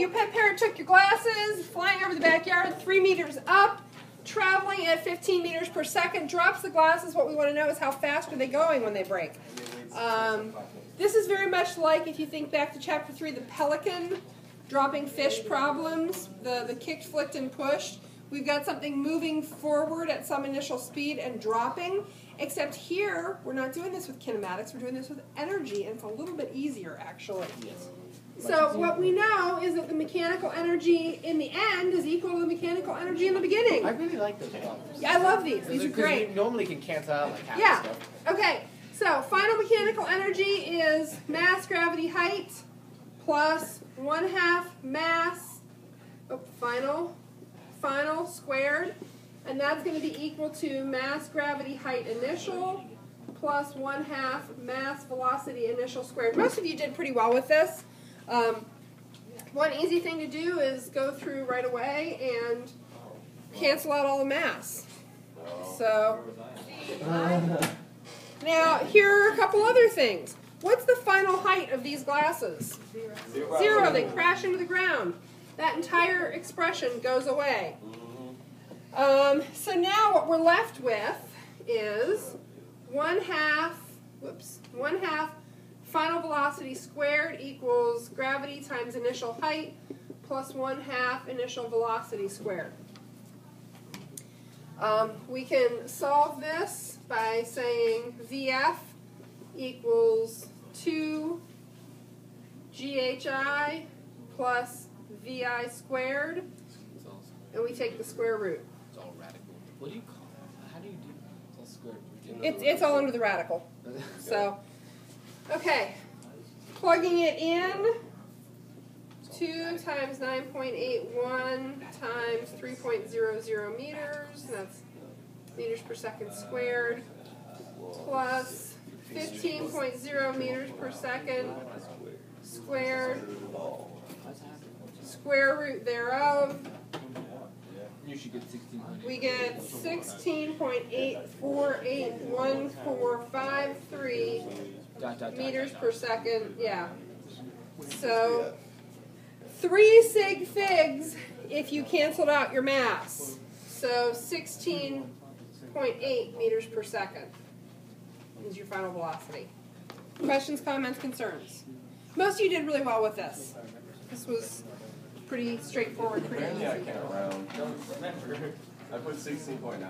your pet parrot took your glasses, flying over the backyard, 3 meters up, traveling at 15 meters per second, drops the glasses. What we want to know is how fast are they going when they break. This is very much like, if you think back to Chapter 3, the pelican dropping fish problems, the kicked, flicked, and pushed. We've got something moving forward at some initial speed and dropping, except here, we're not doing this with kinematics, we're doing this with energy, and it's a little bit easier, actually. So what we know is that the mechanical energy in the end is equal to the mechanical energy in the beginning. I really like those problems. Yeah, I love these. These are great. You normally can cancel out like half the stuff. Okay, so final mechanical energy is mass, gravity, height, plus 1/2 mass, final squared, and that's going to be equal to mass, gravity, height initial, plus 1/2 mass, velocity initial squared. Most of you did pretty well with this. One easy thing to do is go through right away and cancel out all the mass. So, now here are a couple other things. What's the final height of these glasses? 0. They crash into the ground. That entire expression goes away. So now what we're left with is 1/2 final velocity squared equals gravity times initial height plus 1/2 initial velocity squared. We can solve this by saying VF equals 2 GHI plus VI squared, and we take the square root. It's all radical. What do you call that? How do you do it? It's all square root. It's all under the radical. So, okay, plugging it in, 2 times 9.81 times 3.00 meters, that's meters per second squared, plus 15.0 meters per second squared, square root thereof. You should get 1600. We get 16.848145 meters per second. Yeah. So 3 sig figs if you canceled out your mass. So 16.8 meters per second is your final velocity. Questions, comments, concerns? Most of you did really well with this. This was pretty straightforward, pretty easy. I can't round. I put 16.9.